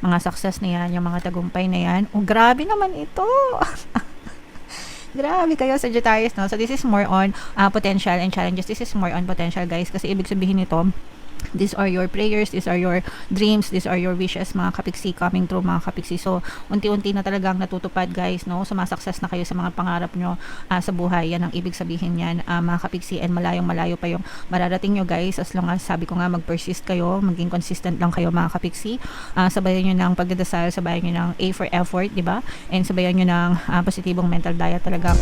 mga success na yan, yung mga tagumpay na yan. Oh, grabe naman ito. Grabe kayo, Sagittarius, no? So, this is more on potential and challenges. This is more on potential, guys. Kasi ibig sabihin nito, these are your prayers, these are your dreams, these are your wishes, mga kapiksi, coming true, mga kapiksi. So, unti-unti na talagang natutupad, guys, no? Sumasakses na kayo sa mga pangarap nyo sa buhay. Yan ang ibig sabihin yan, mga kapiksi. And malayong-malayo pa yung mararating nyo, guys. As long as, sabi ko nga, mag-persist kayo, maging consistent lang kayo, mga kapiksi. Sabayan nyo ng pagdadasal, sabayan nyo ng A for effort, di ba? And sabayan nyo ng positibong mental diet talaga.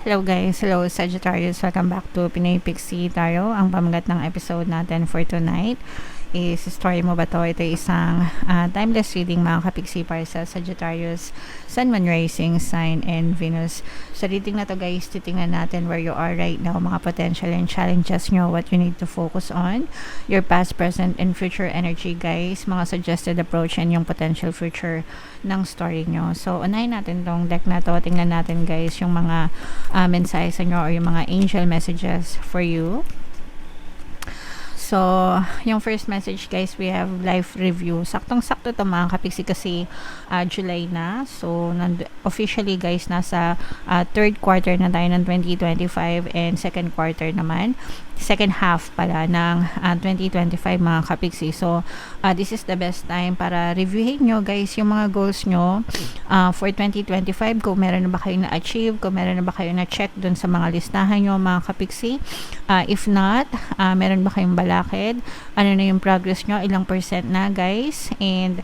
Hello guys, hello Sagittarius, welcome back to Pinoy Pixie Tarot. Ang pamagat ng episode natin for tonight is story mo ba to? Ito isang timeless reading, mga kapiksi, para sa Sagittarius, Sun, Moon, Rising Sign, and Venus. Sa reading na to, guys, titingnan natin where you are right now, mga potential and challenges nyo, what you need to focus on, your past, present, and future energy, guys, mga suggested approach, and yung potential future ng story nyo. So, unahin natin tong deck na to. Tingnan natin, guys, yung mga mensahe sa nyo or yung mga angel messages for you. So, yung first message, guys, we have life review. Saktong-sakto to, mga kapiksi, kasi July na. So, officially, guys, nasa third quarter na tayo ng 2025 and second quarter naman. Second half pala ng 2025, mga kapiksi. So, this is the best time para reviewin nyo, guys, yung mga goals nyo for 2025. Kung meron na ba kayo na-achieve, kung meron na ba kayo na-check dun sa mga listahan nyo, mga kapiksi. If not, meron ba kayong balakid? Ano na yung progress nyo? Ilang percent na, guys? And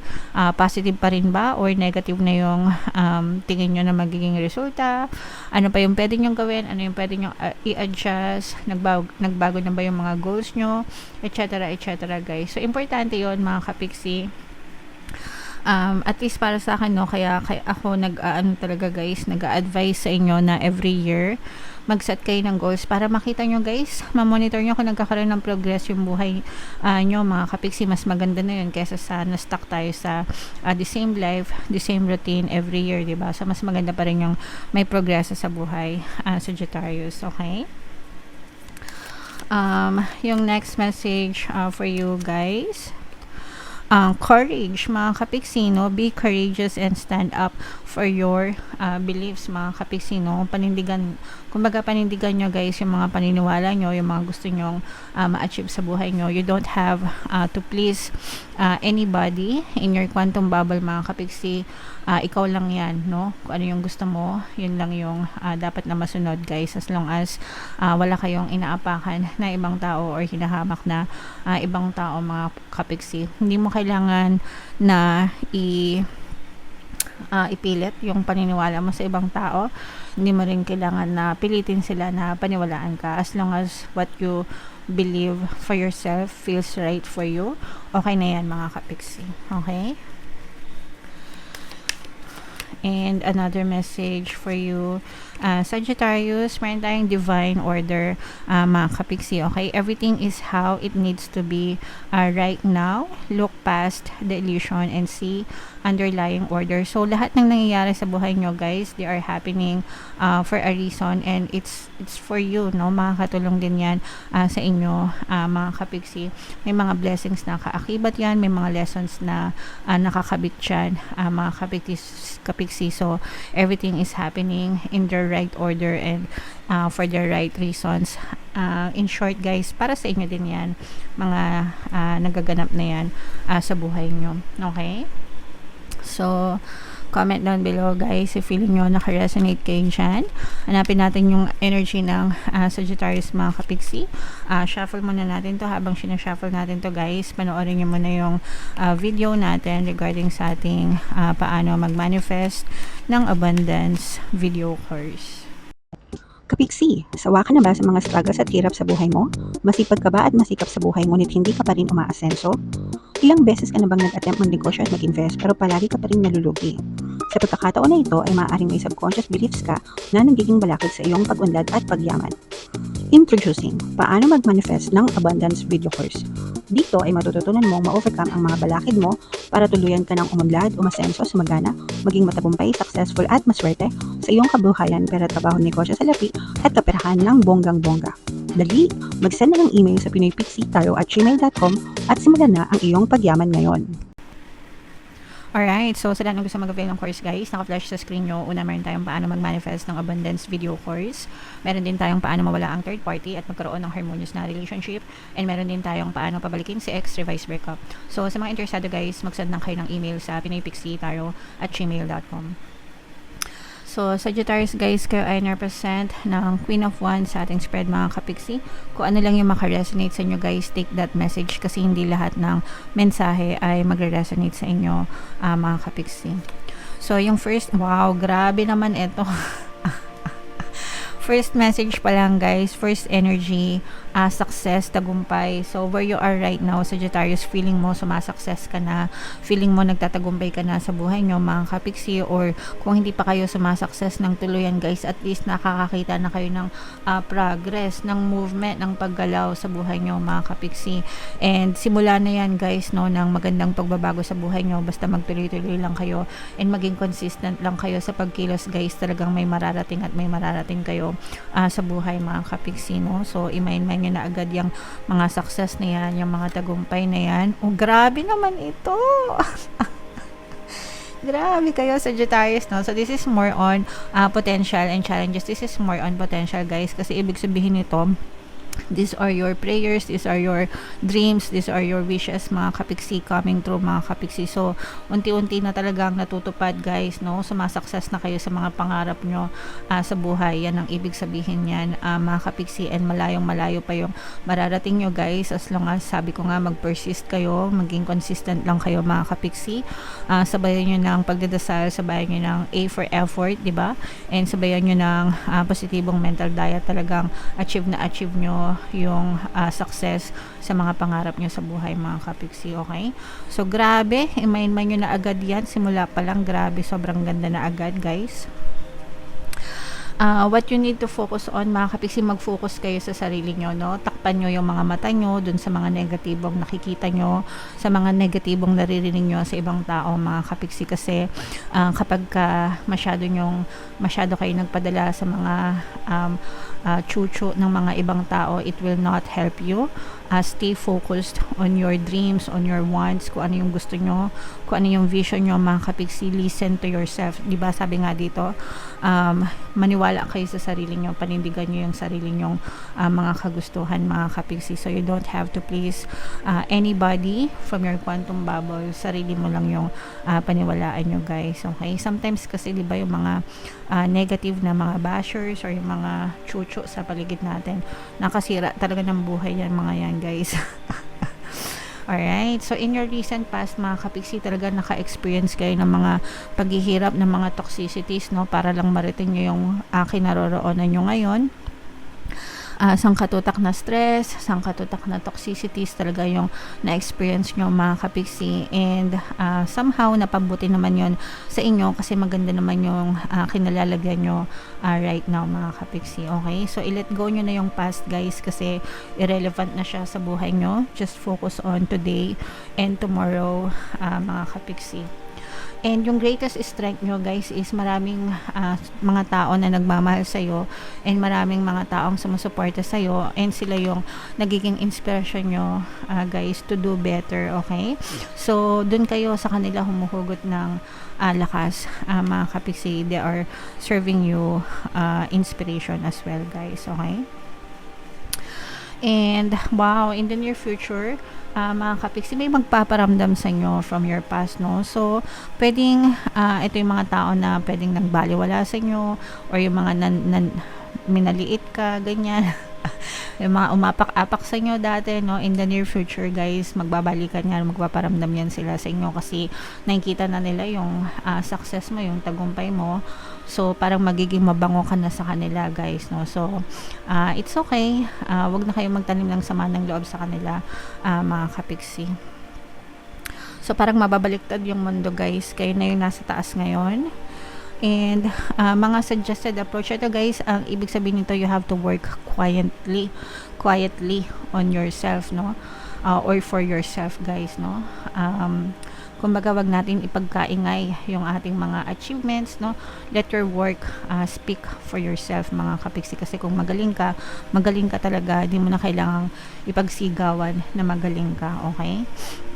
positive pa rin ba? Or negative na yung tingin nyo na magiging resulta? Ano pa yung pwede nyo gawin? Ano yung pwede nyo i-adjust? Nagbago na ba yung mga goals nyo? Etc. guys. So, importante yon, mga kapiksi. At least para sa akin, no, kaya ako talaga, guys, nag-a-advise sa inyo na every year mag-set kayo ng goals para makita nyo, guys, ma-monitor nyo kung nagkakaroon ng progress yung buhay nyo, mga kapiksi. Mas maganda na yun kesa sa na-stuck tayo sa the same life, the same routine every year, diba? So, mas maganda pa rin yung may progress sa buhay, Sagittarius, okay? Yung next message for you, guys, courage, mga kapiksi, no? Be courageous and stand up for your beliefs, mga kapiksi, no? Kumbaga panindigan nyo, guys, yung mga paniniwala nyo, yung mga gusto nyong ma-achieve sa buhay nyo. You don't have to please anybody in your quantum bubble, mga kapiksi. Ikaw lang yan, no? Kung ano yung gusto mo, yun lang yung dapat na masunod, guys, as long as wala kayong inaapakan na ibang tao or hinahamak na ibang tao, mga kapiksi. Hindi mo kailangan na ipilit yung paniniwala mo sa ibang tao. Hindi mo rin kailangan na pilitin sila na paniwalaan ka. As long as what you believe for yourself feels right for you, okay na yan, mga kapiksi. Okay? And another message for you, Sagittarius, meron tayong divine order, mga kapiksi, okay? Everything is how it needs to be right now. Look past the illusion and see underlying order. So, lahat ng nangyayari sa buhay nyo, guys, they are happening for a reason, and it's for you, no? Makakatulong din yan sa inyo, mga kapiksi. May mga blessings na kaakibat yan, may mga lessons na nakakabit yan, mga kapiksi. So, everything is happening in the right order and for the right reasons. In short, guys, para sa inyo din yan, mga nagaganap na yan sa buhay nyo. Okay? So, comment down below, guys, if feeling nyo naka-resonate kayo dyan. Hanapin natin yung energy ng Sagittarius, mga kapiksi. Shuffle muna natin to. Habang sinashuffle natin to, guys, panoorin nyo muna yung video natin regarding sa ating paano mag-manifest ng abundance video course. Kapiksi, sawa ka na ba sa mga struggles at hirap sa buhay mo? Masipag ka ba at masikap sa buhay ngunit hindi ka pa rin umaasenso? Ilang beses ka na bang nag-attempt mag-negosyo at mag-invest pero palagi ka pa rin nalulugi? Sa pagkakataon na ito ay maaaring may subconscious beliefs ka na nagiging balakid sa iyong pag-unlad at pagyaman. Introducing, paano mag-manifest ng abundance video course. Dito ay matututunan mong ma-overcome ang mga balakid mo para tuluyan ka ng umunlad, umasenso, sumagana, maging matagumpay, successful at maswerte sa iyong kabuhayan, pera, trabaho, negosyo, salapi at kaperahan ng bonggang-bongga. Dali, mag-send na ng email sa pinoypixie@gmail.com at simulan na ang iyong pagyaman ngayon. Alright, so sa lahat ng gusto mag-avail ng course guys, naka-flash sa screen nyo. Una, meron tayong paano mag-manifest ng abundance video course. Meron din tayong paano mawala ang third party at magkaroon ng harmonious na relationship. And meron din tayong paano pabalikin si ex, revise breakup. So sa mga interesado guys, mag-send lang kayo ng email sa pinoypixie@gmail.com. So, Sagittarius guys, kayo ay represent ng Queen of Wands sa ating spread mga kapiksi. Kung ano lang yung makaresonate sa inyo guys, take that message kasi hindi lahat ng mensahe ay magre-resonate sa inyo mga kapiksi. So, yung first, wow, grabe naman ito. First message pa lang guys, first energy, success, tagumpay. So where you are right now, Sagittarius, feeling mo sumasakses ka na, feeling mo nagtatagumpay ka na sa buhay nyo mga kapiksi, or kung hindi pa kayo sumasakses ng tuluyan guys, at least nakakakita na kayo ng progress, ng movement, ng paggalaw sa buhay nyo mga kapiksi. And simula na yan guys, no, ng magandang pagbabago sa buhay nyo, basta magtuloy-tuloy lang kayo and maging consistent lang kayo sa pagkilos guys, talagang may mararating at may mararating kayo sa buhay mga kapiksi, no? So imayin-mayin nyo na agad yung mga success na yan, yung mga tagumpay na yan. Oh, grabe naman ito. Grabe kayo Sagittarius, no? So this is more on potential and challenges. This is more on potential guys, kasi ibig sabihin nito, these are your prayers, these are your dreams, these are your wishes mga kapiksi coming true mga kapiksi. So unti-unti na talagang natutupad guys, no? Sumasakses na kayo sa mga pangarap nyo sa buhay. Yan ang ibig sabihin yan mga kapiksi, and malayong malayo pa yung mararating nyo guys, as long as sabi ko nga mag-persist kayo, maging consistent lang kayo mga kapiksi. Sabayan nyo ng pagdadasal, sabayan nyo ng A for effort, diba? And sabayan nyo ng positibong mental diet, talagang achieve nyo yung success sa mga pangarap nyo sa buhay mga kapiksi, okay? So grabe, imayin-mayin nyo na agad yan, simula pa lang, grabe, sobrang ganda na agad guys. What you need to focus on mga kapiksi, mag-focus kayo sa sarili nyo, no? Takpan nyo yung mga mata nyo dun sa mga negatibong nakikita nyo, sa mga negatibong naririnig nyo sa ibang tao mga kapiksi, kasi kapag masyado kayo nagpadala sa mga chuchu ng mga ibang tao, it will not help you. Stay focused on your dreams, on your wants, kung ano yung gusto nyo, kung ano yung vision nyo mga kapiksi. Listen to yourself, diba sabi nga dito, maniwala kayo sa sarili nyo, panindigan nyo yung sarili nyong mga kagustuhan mga kapiksi. So you don't have to please anybody from your quantum bubble, sarili mo lang yung paniwalaan nyo guys, okay? Sometimes kasi diba yung mga negative na mga bashers or yung mga chuchu sa paligid natin, nakasira talaga ng buhay yan mga yan guys. Alright, so in your recent past mga kapiksi, talaga naka-experience kayo ng mga paghihirap, ng mga toxicities, no, para lang mariting nyo yung kinaroroonan nyo ngayon. Sangkatutak na stress, sangkatutak na toxicities, talaga yung na-experience nyo mga kapiksi, and somehow napabuti naman yon sa inyo kasi maganda naman yung kinalalagyan nyo right now mga kapiksi, okay? So i-let go nyo na yung past guys, kasi irrelevant na siya sa buhay nyo. Just focus on today and tomorrow mga kapiksi. And yung greatest strength nyo guys is maraming mga tao na nagmamahal sa'yo, and maraming mga taong sumusuporta sa'yo, and sila yung nagiging inspiration nyo guys to do better, okay? So dun kayo sa kanila humuhugot ng lakas mga kapiksi. They are serving you inspiration as well guys, okay? And wow, in the near future mga kapiksi, may magpaparamdam sa inyo from your past, no? So pwedeng ito yung mga tao na pwedeng nagbaliwala sa inyo, or yung mga minaliit ka, ganyan. Yung mga umapak-apak sa inyo dati, no? In the near future guys, magbabalikan yan, magpaparamdam yan sila sa inyo, kasi nakikita na nila yung success mo, yung tagumpay mo. So parang magiging mabango ka na sa kanila guys, no? So it's okay, wag na kayong magtanim ng sama ng loob sa kanila mga kapiksi. So parang mababaliktad yung mundo guys, kayo na yung nasa taas ngayon. And mga suggested approach ito guys, ang ibig sabihin nito, you have to work quietly on yourself, no? or for yourself, guys, no? Kumbaga, wag natin ipagkaingay yung ating mga achievements, no? Let your work speak for yourself, mga kapiksi, kasi kung magaling ka talaga, hindi mo na kailangang ipagsigawan na magaling ka, okay?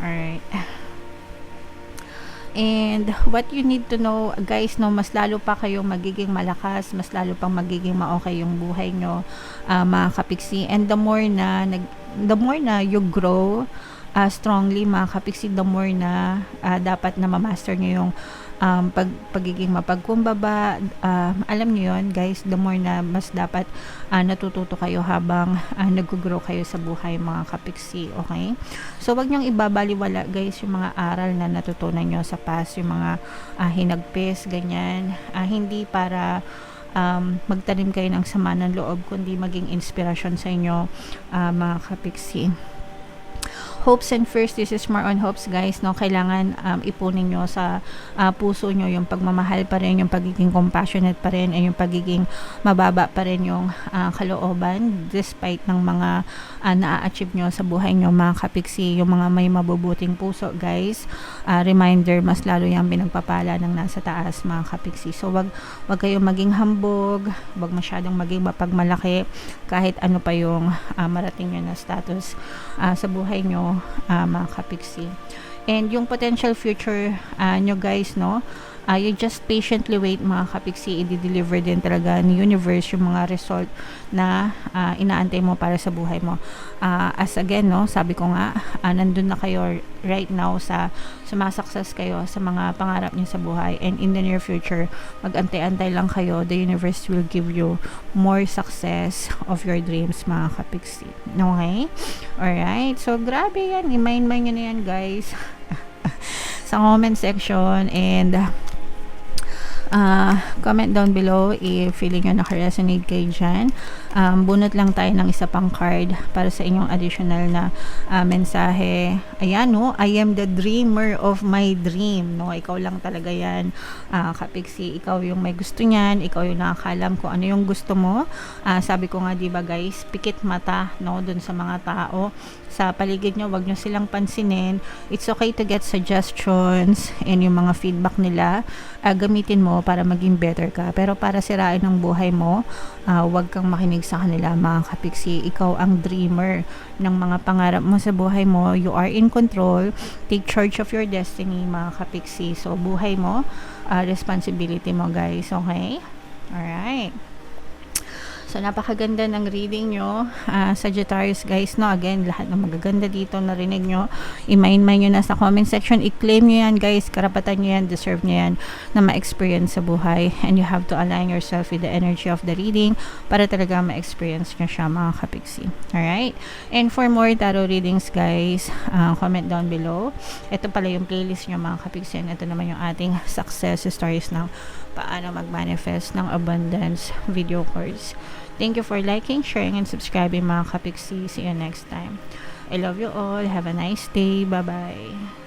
Alright. And what you need to know, guys, no, mas lalo pa kayong magiging malakas, mas lalo pang magiging ma-okay yung buhay nyo, mga kapiksi. And the more na you grow strongly, mga kapiksi, the more na dapat na ma-master nyo yung pagiging mapagkumbaba. Alam nyo yun, guys, the more na mas dapat natututo kayo habang nag-grow kayo sa buhay, mga kapiksi, okay? So, wag nyong ibabaliwala, guys, yung mga aral na natutunan nyo sa past, yung mga hinagpis, ganyan. Hindi para magtanim kayo ng sama ng loob, kundi maging inspirasyon sa inyo, mga kapiksi. Hopes and first, this is more on hopes, guys, no? Kailangan ipunin nyo sa puso nyo yung pagmamahal pa rin, yung pagiging compassionate pa rin, ay yung pagiging mababa pa rin yung kalooban despite ng mga na-achieve nyo sa buhay nyo, mga kapiksi. Yung mga may mabubuting puso, guys, reminder, mas lalo yung pinagpapala ng nasa taas, mga kapiksi. So wag kayong maging hambog, wag masyadong maging mapagmalaki kahit ano pa yung marating nyo na status sa buhay nyo, mga kapiksi. And yung potential future nyo, guys, no, you just patiently wait, mga kapiksi. I-deliver din talaga ni universe yung mga result na inaantay mo para sa buhay mo. As again, no, sabi ko nga, nandun na kayo right now sa sumasakses kayo sa mga pangarap niyo sa buhay, and in the near future, mag-antay-antay lang kayo. The universe will give you more success of your dreams, mga kapiksi. Okay? Alright? So, grabe yan. I-mind nyo na yan, guys. Sa comment section, and comment down below if feeling nyo naka-resonate kayo dyan. Bunot lang tayo ng isa pang card para sa inyong additional na mensahe. Ayan, no, I am the dreamer of my dream, no? Ikaw lang talaga yan, kapiksi. Ikaw yung may gusto niyan, ikaw yung nakakalam kung ano yung gusto mo. Sabi ko nga, diba, guys, pikit mata, no, dun sa mga tao sa paligid nyo. Wag nyo silang pansinin. It's okay to get suggestions and yung mga feedback nila, gamitin mo para maging better ka. Pero para sirain ang buhay mo, wag kang makinig sa kanila, mga kapiksi. Ikaw ang dreamer ng mga pangarap mo sa buhay mo. You are in control. Take charge of your destiny, mga kapiksi. So, buhay mo, responsibility mo, guys. Okay? Alright. So, napakaganda ng reading nyo, Sagittarius, guys, no? Again, lahat ng magaganda dito, narinig nyo, i-mind nyo na sa comment section, i-claim nyo yan, guys, karapatan nyo yan, deserve nyo yan, na ma-experience sa buhay, and you have to align yourself with the energy of the reading, para talaga ma-experience nyo siya, mga kapiksi. Alright? And for more tarot readings, guys, comment down below. Ito pala yung playlist nyo, mga kapiksi, and ito naman yung ating success stories ng paano mag-manifest ng abundance video course. Thank you for liking, sharing, and subscribing, mga kapiksi. See you next time. I love you all. Have a nice day. Bye-bye.